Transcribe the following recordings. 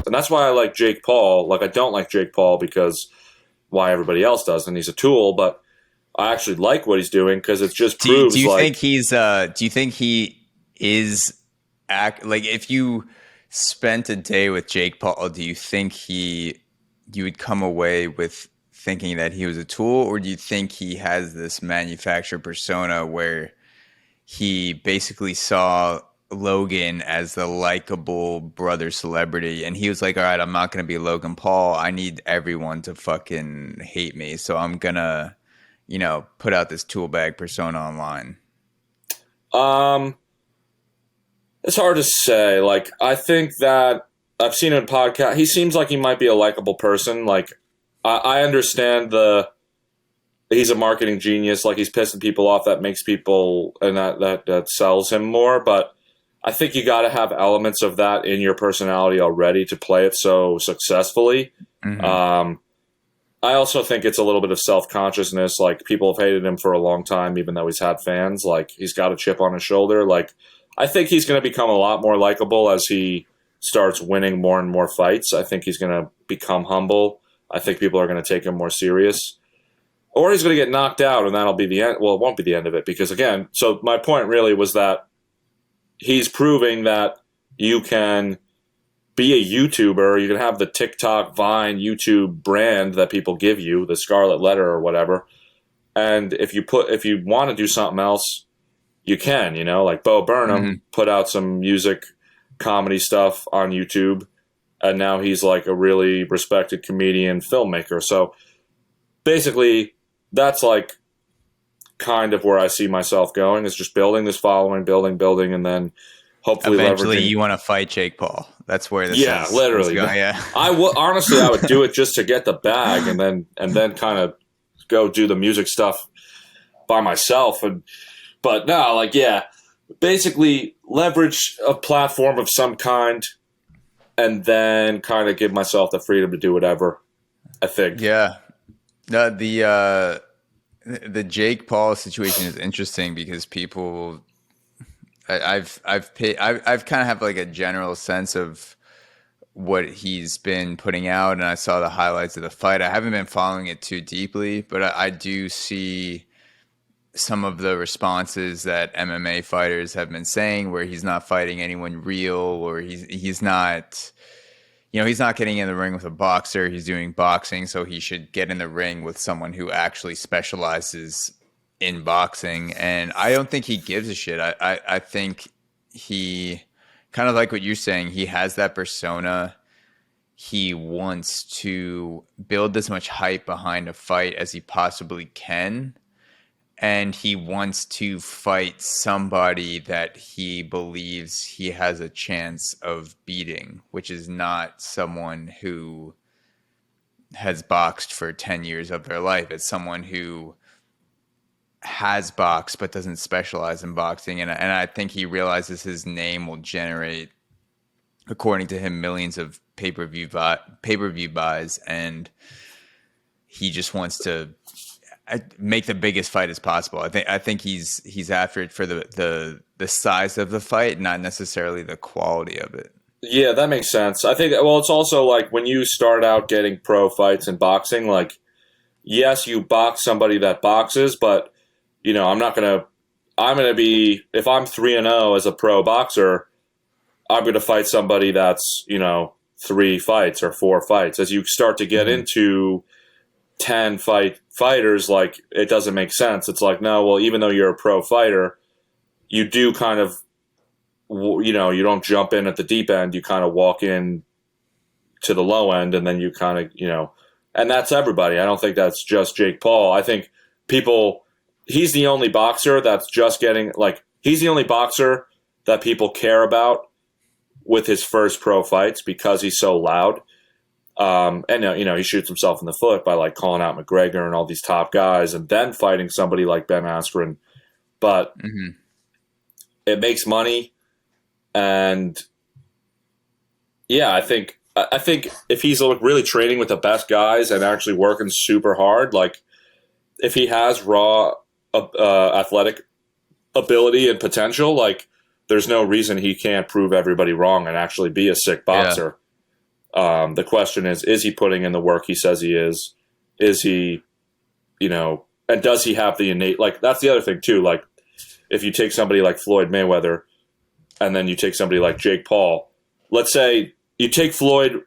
And that's why I like Jake Paul. Like, I don't like Jake Paul because why everybody else does, and he's a tool, but I actually like what he's doing because it just proves Do you like, think he's do you think he is like if you spent a day with Jake Paul, do you think you would come away with thinking that he was a tool, or do you think he has this manufactured persona where he basically saw Logan as the likable brother celebrity and he was like, all right, I'm not going to be Logan Paul. I need everyone to fucking hate me. So I'm going to, put out this tool bag persona online. um, it's hard to say. Like, I think that I've seen him in podcast. He seems like he might be a likable person. Like, I understand he's a marketing genius. Like, he's pissing people off. That makes people, and that sells him more. But I think you got to have elements of that in your personality already to play it so successfully. Mm-hmm. I also think it's a little bit of self-consciousness. Like, people have hated him for a long time, even though he's had fans. Like, he's got a chip on his shoulder. Like, I think he's going to become a lot more likable as he starts winning more and more fights. I think he's going to become humble. I think people are going to take him more serious. Or he's going to get knocked out, and that'll be the end. Well, it won't be the end of it, because, again, so my point really was that he's proving that you can be a YouTuber. You can have the TikTok, Vine, YouTube brand that people give you, the Scarlet Letter or whatever. And if you want to do something else, you can, like Bo Burnham put out some music comedy stuff on YouTube, and now he's like a really respected comedian filmmaker. So basically that's like kind of where I see myself going, is just building this following, building, and then hopefully Eventually leveraging. you want to fight Jake Paul. That's where this is Literally. going. Yeah. Honestly, I would do it just to get the bag, and then kind of go do the music stuff by myself. But no, like, yeah, basically leverage a platform of some kind, and then kind of give myself the freedom to do whatever, I think. Yeah. No, the Jake Paul situation is interesting because people, I've kind of have like a general sense of what he's been putting out, and I saw the highlights of the fight. I haven't been following it too deeply, but I do see some of the responses that MMA fighters have been saying, where he's not fighting anyone real, or he's not. He's not getting in the ring with a boxer. He's doing boxing, so he should get in the ring with someone who actually specializes in boxing. And I don't think he gives a shit. I think he, kind of like what you're saying, he has that persona. He wants to build as much hype behind a fight as he possibly can. And he wants to fight somebody that he believes he has a chance of beating, which is not someone who has boxed for 10 years of their life. It's someone who has boxed but doesn't specialize in boxing. And I think he realizes his name will generate, according to him, millions of pay-per-view buys. And he just wants to make the biggest fight as possible. I think he's after it for the size of the fight, not necessarily the quality of it. Yeah, that makes sense. I think, well, it's also like when you start out getting pro fights in boxing, like, yes, you box somebody that boxes, but, I'm going to be, if I'm 3-0 as a pro boxer, I'm going to fight somebody that's, 3 fights or 4 fights. As you start to get into 10 fighters, like, it doesn't make sense. It's like, no, well, even though you're a pro fighter, you do kind of, you don't jump in at the deep end. You kind of walk in to the low end, and then you kind of, and that's everybody. I don't think that's just Jake Paul. I think he's the only boxer that's just getting, like, he's the only boxer that people care about with his first pro fights because he's so loud. And he shoots himself in the foot by, like, calling out McGregor and all these top guys, and then fighting somebody like Ben Askren. But it makes money, and yeah, I think if he's really training with the best guys and actually working super hard, like, if he has raw athletic ability and potential, like, there's no reason he can't prove everybody wrong and actually be a sick boxer. The question is he putting in the work he says he is? Is he, and does he have the innate, like, that's the other thing too. Like, if you take somebody like Floyd Mayweather and then you take somebody like Jake Paul, let's say you take Floyd.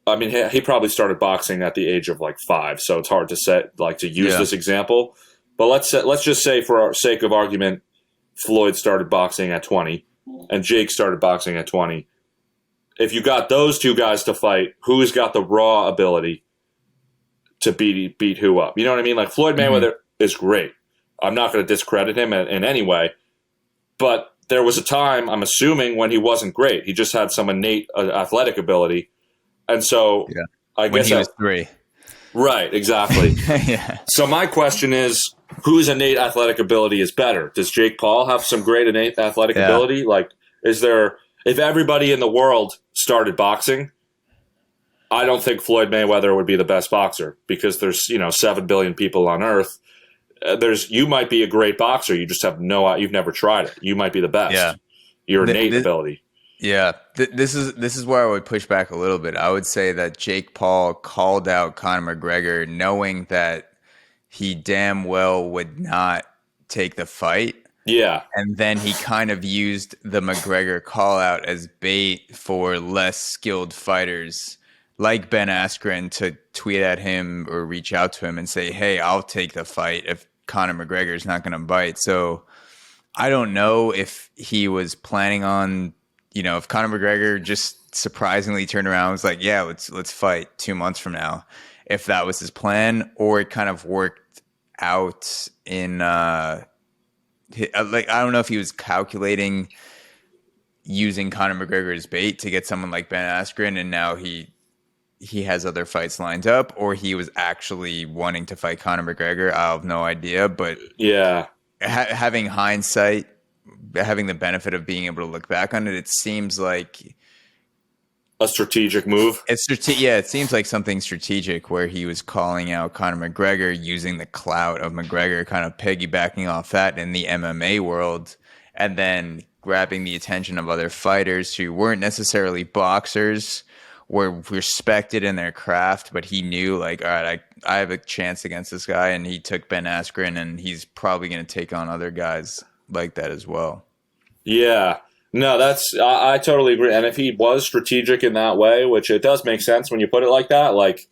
I mean, he probably started boxing at the age of like 5, so it's hard to to use this example. But let's just say, for our sake of argument, Floyd started boxing at 20 and Jake started boxing at 20. If you got those two guys to fight, who's got the raw ability to beat who up? You know what I mean? Like, Floyd Mayweather is great. I'm not going to discredit him in any way. But there was a time, I'm assuming, when he wasn't great. He just had some innate athletic ability. And so I guess he was 3. Right, exactly. So my question is, whose innate athletic ability is better? Does Jake Paul have some great innate athletic ability? Like, if everybody in the world started boxing, I don't think Floyd Mayweather would be the best boxer, because there's 7 billion people on Earth. You might be a great boxer, you just have you've never tried it. You might be the best. Yeah. Your innate ability. Yeah, this is where I would push back a little bit. I would say that Jake Paul called out Conor McGregor knowing that he damn well would not take the fight. Yeah. And then he kind of used the McGregor call out as bait for less skilled fighters like Ben Askren to tweet at him or reach out to him and say, hey, I'll take the fight if Conor McGregor is not going to bite. So I don't know if he was planning on, if Conor McGregor just surprisingly turned around and was like, yeah, let's fight 2 months from now, if that was his plan, or it kind of worked out in I don't know if he was calculating using Conor McGregor as bait to get someone like Ben Askren, and now he has other fights lined up, or he was actually wanting to fight Conor McGregor. I have no idea, but having hindsight, having the benefit of being able to look back on it, it seems like a strategic move. It seems like something strategic where he was calling out Conor McGregor, using the clout of McGregor, kind of piggybacking off that in the MMA world, and then grabbing the attention of other fighters who weren't necessarily boxers, were respected in their craft, but he knew, like, all right, I have a chance against this guy, and he took Ben Askren, and he's probably going to take on other guys like that as well. Yeah. No, I totally agree. And if he was strategic in that way, which it does make sense when you put it like that, like,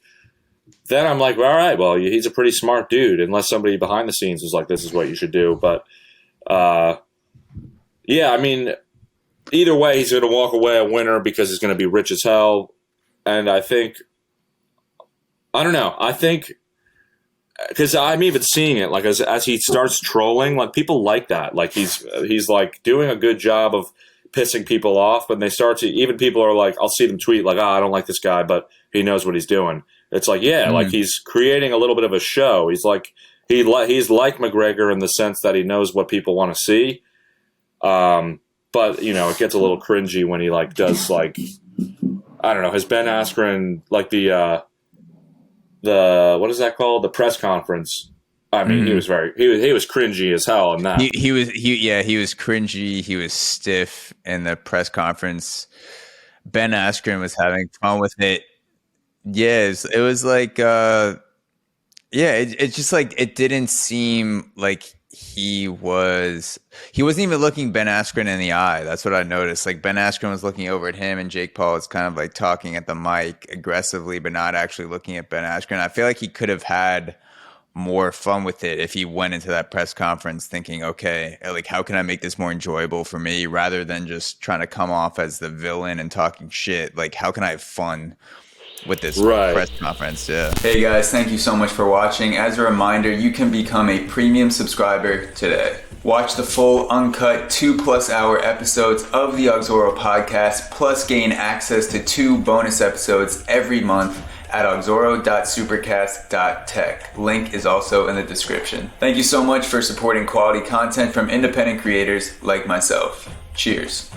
then I'm like, all right, well, he's a pretty smart dude, unless somebody behind the scenes was like, this is what you should do. But, I mean, either way, he's going to walk away a winner because he's going to be rich as hell. And I think, because I'm even seeing it, like, as he starts trolling, like, people like that. Like, he's like doing a good job of pissing people off, but they start to, even people are like, I'll see them tweet like, I don't like this guy, but he knows what he's doing. It's like, like, he's creating a little bit of a show. He's like, he's like McGregor in the sense that he knows what people want to see. But it gets a little cringy when he like does like, I don't know, his Ben Askren, like the what is that called? The press conference. I mean, he was cringy as hell in that. He was cringy. He was stiff in the press conference. Ben Askren was having fun with it. Yes, it was like, it's just like, it didn't seem like he wasn't even looking Ben Askren in the eye. That's what I noticed. Like, Ben Askren was looking over at him, and Jake Paul was kind of like talking at the mic aggressively, but not actually looking at Ben Askren. I feel like he could have had more fun with it if he went into that press conference thinking, okay, like, how can I make this more enjoyable for me, rather than just trying to come off as the villain and talking shit. Like, how can I have fun with this press conference? Yeah. Hey guys, thank you so much for watching. As a reminder, you can become a premium subscriber today. Watch the full uncut 2+ hour episodes of the AUXORO podcast, plus gain access to 2 bonus episodes every month at auxoro.supercast.tech. Link is also in the description. Thank you so much for supporting quality content from independent creators like myself. Cheers.